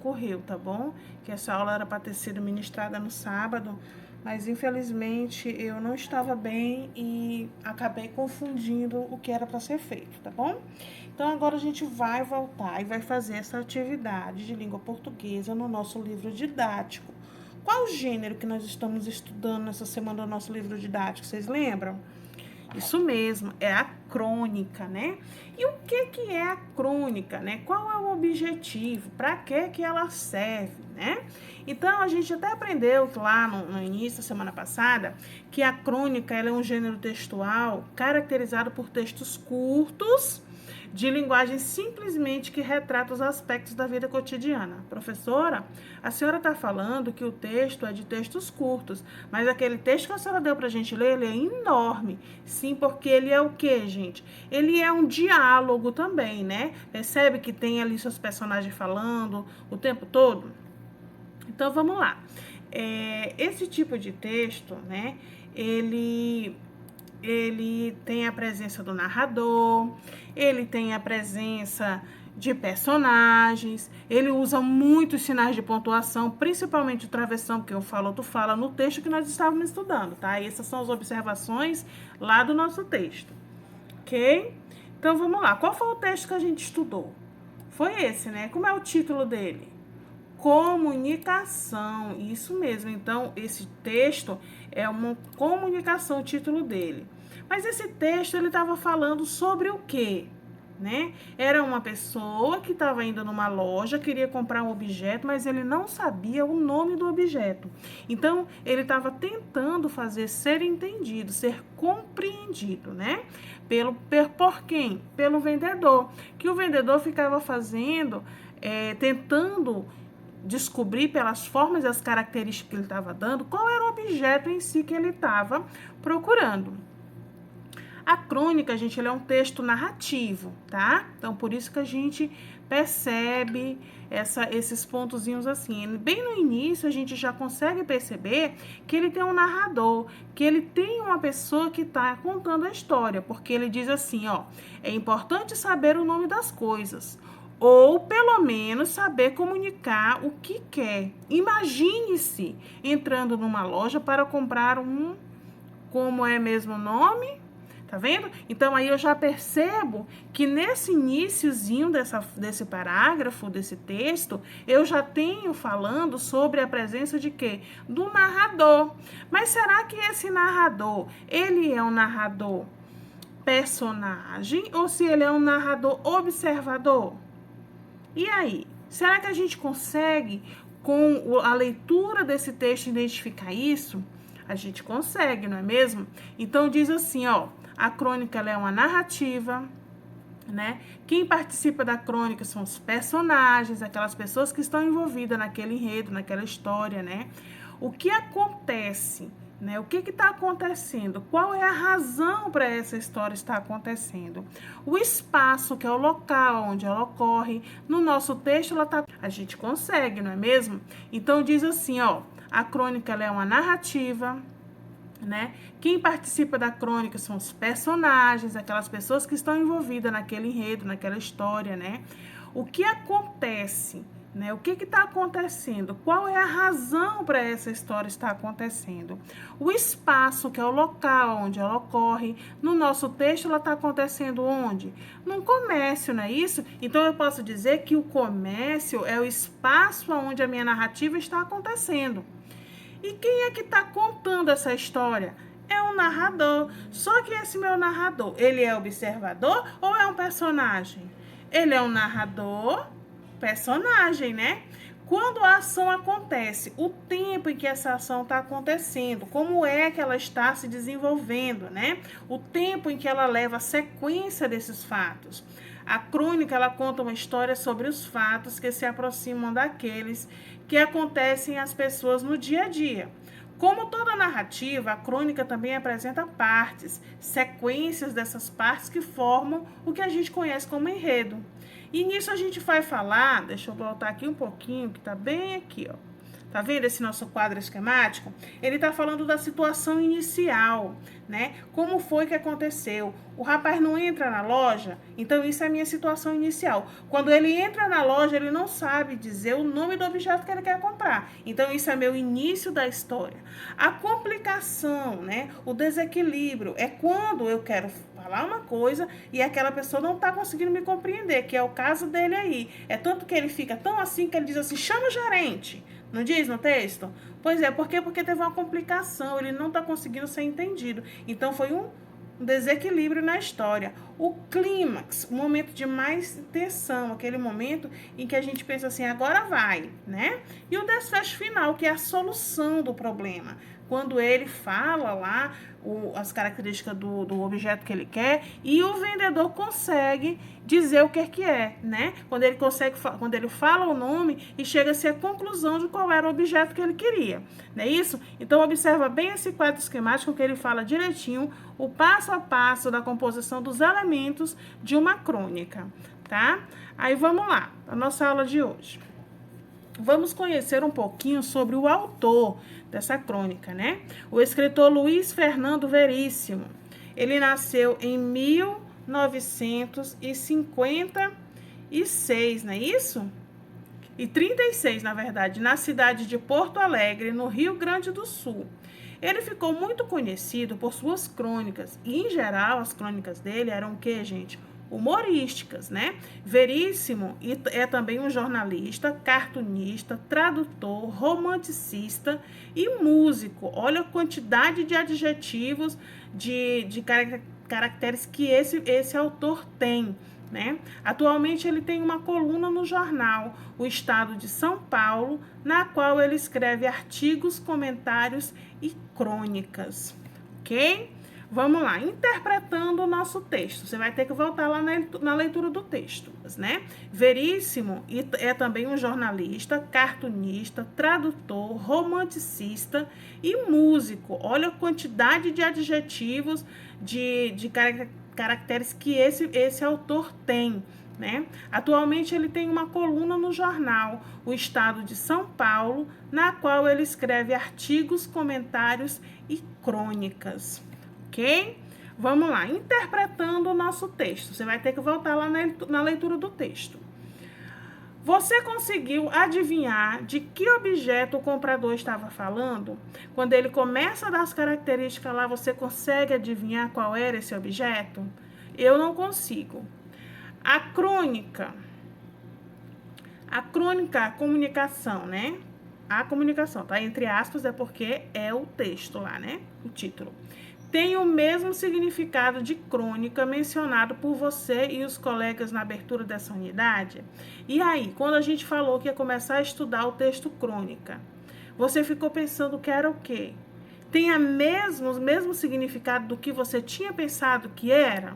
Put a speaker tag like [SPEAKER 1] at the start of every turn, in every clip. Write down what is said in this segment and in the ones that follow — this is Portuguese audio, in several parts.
[SPEAKER 1] ocorreu, tá bom? Que essa aula era para ter sido ministrada no sábado, mas infelizmente eu não estava bem e acabei confundindo o que era para ser feito, tá bom? Então agora a gente vai voltar e vai fazer essa atividade de língua portuguesa no nosso livro didático. Qual o gênero que nós estamos estudando nessa semana do nosso livro didático? Vocês lembram? Isso mesmo, é a crônica, né? E o que é a crônica, né? Qual é o objetivo? Para que ela serve, né? Então, a gente até aprendeu lá no início da semana passada que a crônica ela é um gênero textual caracterizado por textos curtos, de linguagem simplesmente que retrata os aspectos da vida cotidiana. Professora, a senhora está falando que o texto é de textos curtos, mas aquele texto que a senhora deu para a gente ler, ele é enorme. Sim, porque ele é o quê, gente? Ele é um diálogo também, né? Percebe que tem ali seus personagens falando o tempo todo? Então, vamos lá. Esse tipo de texto, né, ele tem a presença do narrador, ele tem a presença de personagens, ele usa muitos sinais de pontuação, principalmente o travessão, que eu falo, tu fala, no texto que nós estávamos estudando, tá? E essas são as observações lá do nosso texto, ok? Então, vamos lá. Qual foi o texto que a gente estudou? Foi esse, né? Como é o título dele? Comunicação, isso mesmo. Então, esse texto é uma comunicação, o título dele. Mas esse texto, ele estava falando sobre o quê? Né? Era uma pessoa que estava indo numa loja, queria comprar um objeto, mas ele não sabia o nome do objeto. Então, ele estava tentando fazer ser entendido, ser compreendido, né? Por quem? Pelo vendedor. Que o vendedor ficava fazendo, tentando descobrir pelas formas e as características que ele estava dando qual era o objeto em si que ele estava procurando. A crônica, gente, ele é um texto narrativo, tá? Então, por isso que a gente percebe esses pontozinhos assim. Bem no início, a gente já consegue perceber que ele tem um narrador, que ele tem uma pessoa que está contando a história, porque ele diz assim, ó, é importante saber o nome das coisas, ou pelo menos saber comunicar o que quer. Imagine-se entrando numa loja para comprar como é mesmo o nome? Tá vendo? Então, aí eu já percebo que nesse iniciozinho desse parágrafo, desse texto, eu já tenho falando sobre a presença de quê? Do narrador. Mas será que esse narrador, ele é um narrador personagem ou se ele é um narrador observador? E aí? Será que a gente consegue, com a leitura desse texto, identificar isso? A gente consegue, não é mesmo? Então, diz assim, ó, a crônica ela é uma narrativa, né? Quem participa da crônica são os personagens, aquelas pessoas que estão envolvidas naquele enredo, naquela história, né? O que acontece, né? O que está acontecendo? Qual é a razão para essa história estar acontecendo? O espaço, que é o local onde ela ocorre. No nosso texto, a gente consegue, não é mesmo? Então, diz assim, ó, a crônica ela é uma narrativa, né? Quem participa da crônica são os personagens, aquelas pessoas que estão envolvidas naquele enredo, naquela história, né? O que acontece, né? O que está acontecendo? Qual é a razão para essa história estar acontecendo? O espaço, que é o local onde ela ocorre. No nosso texto, ela está acontecendo onde? Num comércio, não é isso? Então, eu posso dizer que o comércio é o espaço onde a minha narrativa está acontecendo. E quem é que está contando essa história? É um narrador. Só que esse meu narrador, ele é observador ou é um personagem? Ele é um narrador, personagem, né? Quando a ação acontece, o tempo em que essa ação está acontecendo, como é que ela está se desenvolvendo, né? O tempo em que ela leva a sequência desses fatos. A crônica, ela conta uma história sobre os fatos que se aproximam daqueles que acontecem às pessoas no dia a dia. Como toda narrativa, a crônica também apresenta partes, sequências dessas partes que formam o que a gente conhece como enredo. E nisso a gente vai falar, deixa eu voltar aqui um pouquinho, que tá bem aqui, ó. Tá vendo esse nosso quadro esquemático? Ele tá falando da situação inicial, né? Como foi que aconteceu? O rapaz não entra na loja, então isso é a minha situação inicial. Quando ele entra na loja, ele não sabe dizer o nome do objeto que ele quer comprar. Então isso é meu início da história. A complicação, né? O desequilíbrio é quando eu quero falar uma coisa e aquela pessoa não tá conseguindo me compreender, que é o caso dele aí. É tanto que ele fica tão assim que ele diz assim: chama o gerente. Não diz no texto? Pois é, por quê? Porque teve uma complicação, ele não está conseguindo ser entendido. Então, foi um desequilíbrio na história. O clímax, o momento de mais tensão, aquele momento em que a gente pensa assim, agora vai, né? E o desfecho final, que é a solução do problema. Quando ele fala lá as características do objeto que ele quer e o vendedor consegue dizer o que é, né? Quando ele fala o nome e chega-se à conclusão de qual era o objeto que ele queria, não é isso? Então observa bem esse quadro esquemático que ele fala direitinho o passo a passo da composição dos elementos de uma crônica, tá? Aí vamos lá, a nossa aula de hoje. Vamos conhecer um pouquinho sobre o autor dessa crônica, né? O escritor Luiz Fernando Veríssimo. Ele nasceu em 1956, não é isso? E 36, na verdade, na cidade de Porto Alegre, no Rio Grande do Sul. Ele ficou muito conhecido por suas crônicas, e em geral as crônicas dele eram o quê, gente? Humorísticas, né? Veríssimo é também um jornalista, cartunista, tradutor, romancista e músico. Olha a quantidade de adjetivos, de caracteres que esse autor tem, né? Atualmente ele tem uma coluna no jornal O Estado de São Paulo, na qual ele escreve artigos, comentários e crônicas, ok? Vamos lá, interpretando o nosso texto. Você vai ter que voltar lá na leitura do texto, né? Veríssimo é também um jornalista, cartunista, tradutor, romancista e músico. Olha a quantidade de adjetivos, de caracteres que esse autor tem, né? Atualmente ele tem uma coluna no jornal O Estado de São Paulo, na qual ele escreve artigos, comentários e crônicas. Ok? Vamos lá, interpretando o nosso texto. Você vai ter que voltar lá na leitura do texto. Você conseguiu adivinhar de que objeto o comprador estava falando? Quando ele começa a dar as características lá, você consegue adivinhar qual era esse objeto? Eu não consigo. A crônica, a comunicação, né? A comunicação, tá? Entre aspas, é porque é o texto lá, né? O título. Tem o mesmo significado de crônica mencionado por você e os colegas na abertura dessa unidade? E aí, quando a gente falou que ia começar a estudar o texto crônica, você ficou pensando que era o quê? Tem o mesmo significado do que você tinha pensado que era?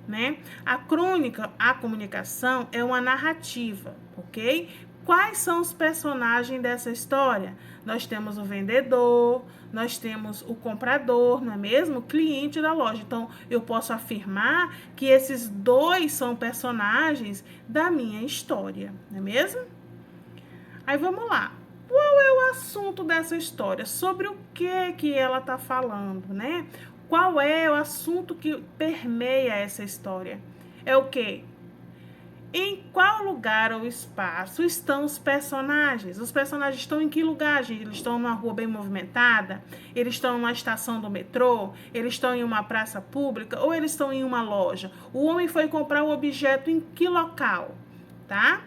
[SPEAKER 1] Né? A crônica, a comunicação, é uma narrativa, ok? Quais são os personagens dessa história? Nós temos o vendedor, nós temos o comprador, não é mesmo? O cliente da loja. Então, eu posso afirmar que esses dois são personagens da minha história, não é mesmo? Aí, vamos lá. Qual é o assunto dessa história? Sobre o que ela está falando, né? Qual é o assunto que permeia essa história? É o quê? Em qual lugar ou espaço estão os personagens? Os personagens estão em que lugar, gente? Eles estão numa rua bem movimentada? Eles estão numa estação do metrô? Eles estão em uma praça pública? Ou eles estão em uma loja? O homem foi comprar o objeto em que local? Tá?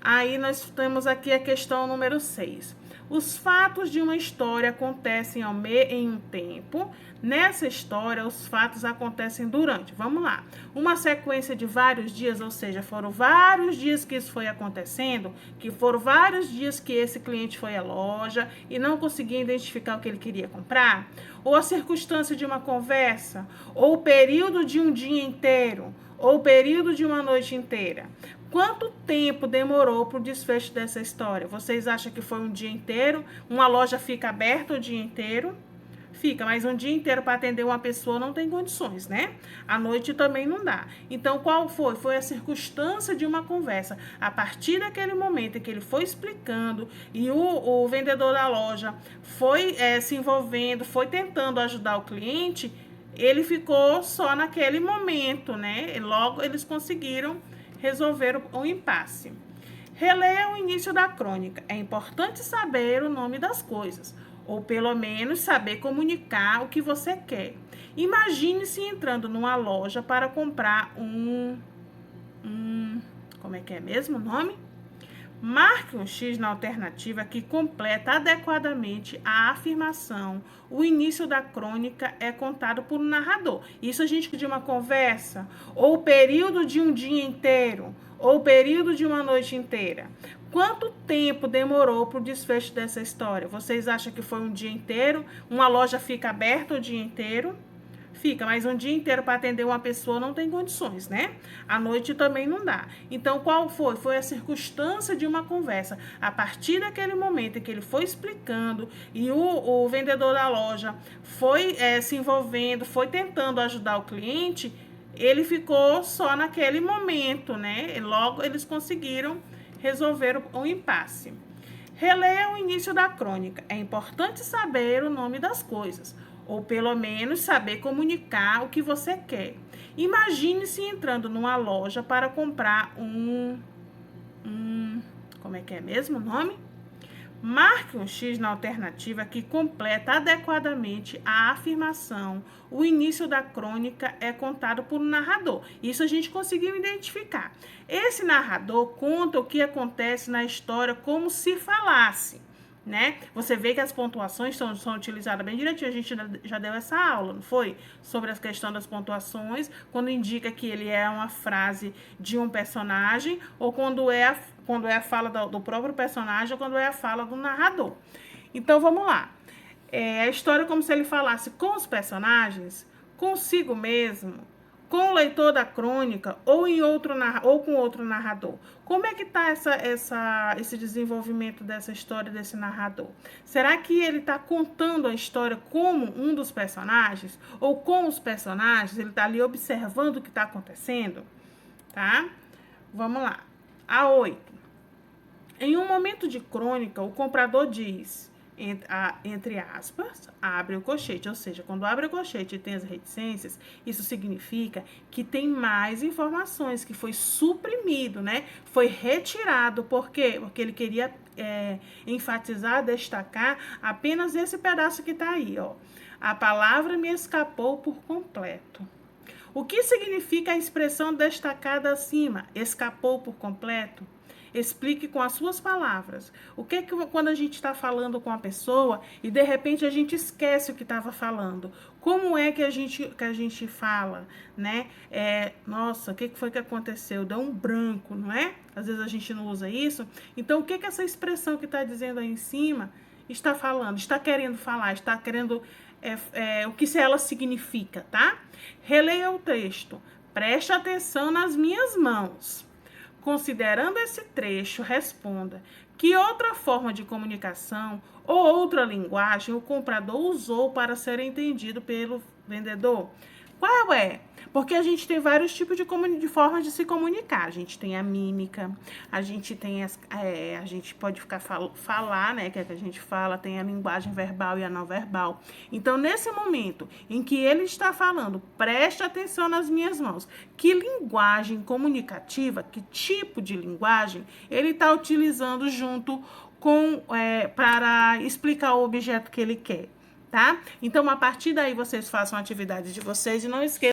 [SPEAKER 1] Aí nós temos aqui a questão número 6. Os fatos de uma história acontecem em um tempo. Nessa história, os fatos acontecem durante, vamos lá, uma sequência de vários dias, ou seja, foram vários dias que isso foi acontecendo, que foram vários dias que esse cliente foi à loja e não conseguia identificar o que ele queria comprar, ou a circunstância de uma conversa, ou o período de um dia inteiro, ou o período de uma noite inteira. Quanto tempo demorou para o desfecho dessa história? Vocês acham que foi um dia inteiro? Uma loja fica aberta o dia inteiro? Fica, mas um dia inteiro para atender uma pessoa não tem condições, né? À noite também não dá. Então, qual foi? Foi a circunstância de uma conversa. A partir daquele momento em que ele foi explicando e o vendedor da loja foi se envolvendo, foi tentando ajudar o cliente, ele ficou só naquele momento, né? E logo eles conseguiram resolver o impasse. Releia o início da crônica. É importante saber o nome das coisas, ou pelo menos saber comunicar o que você quer. Imagine-se entrando numa loja para comprar como é que é mesmo o nome? Marque um X na alternativa que completa adequadamente a afirmação. O início da crônica é contado por um narrador. Isso a gente de uma conversa, ou o período de um dia inteiro, ou o período de uma noite inteira. Quanto tempo demorou para o desfecho dessa história? Vocês acham que foi um dia inteiro? Uma loja fica aberta o dia inteiro? Fica, mas um dia inteiro para atender uma pessoa não tem condições, né? À noite também não dá. Então, qual foi? Foi a circunstância de uma conversa. A partir daquele momento em que ele foi explicando e o vendedor da loja foi se envolvendo, foi tentando ajudar o cliente, ele ficou só naquele momento, né? E logo eles conseguiram resolver o impasse. Releia o início da crônica. É importante saber o nome das coisas, ou pelo menos saber comunicar o que você quer. Imagine-se entrando numa loja para comprar como é que é mesmo o nome? Marque um X na alternativa que completa adequadamente a afirmação. O início da crônica é contado por um narrador. Isso a gente conseguiu identificar. Esse narrador conta o que acontece na história como se falasse, né? Você vê que as pontuações são utilizadas bem direitinho. A gente já deu essa aula, não foi? Sobre a questão das pontuações, quando indica que ele é uma frase de um personagem, ou quando é a fala do próprio personagem, ou quando é a fala do narrador. Então, vamos lá. A história é como se ele falasse com os personagens, consigo mesmo, com o leitor da crônica ou com outro narrador. Como é que está esse desenvolvimento dessa história desse narrador? Será que ele está contando a história como um dos personagens? Ou com os personagens? Ele está ali observando o que está acontecendo? Tá? Vamos lá. A 8. Em um momento de crônica, o comprador diz, entre aspas, abre o colchete. Ou seja, quando abre o colchete e tem as reticências, isso significa que tem mais informações, que foi suprimido, né? Foi retirado. Por quê? Porque ele queria enfatizar, destacar apenas esse pedaço que está aí, ó. A palavra me escapou por completo. O que significa a expressão destacada acima? Escapou por completo? Explique com as suas palavras. O que quando a gente está falando com a pessoa e de repente a gente esquece o que estava falando? Como é que a gente fala, né? Nossa, o que foi que aconteceu? Deu um branco, não é? Às vezes a gente não usa isso. Então, o que essa expressão que está dizendo aí em cima está falando? Está querendo falar? Está querendo... o que ela significa, tá? Releia o texto. Preste atenção nas minhas mãos. Considerando esse trecho, responda: que outra forma de comunicação ou outra linguagem o comprador usou para ser entendido pelo vendedor? Qual é? Porque a gente tem vários tipos de formas de se comunicar. A gente tem a mímica, a gente tem a gente pode falar, né? Que é que a gente fala, tem a linguagem verbal e a não verbal. Então, nesse momento em que ele está falando, preste atenção nas minhas mãos. Que linguagem comunicativa, que tipo de linguagem ele está utilizando junto com para explicar o objeto que ele quer, tá? Então, a partir daí, vocês façam a atividade de vocês e não esqueçam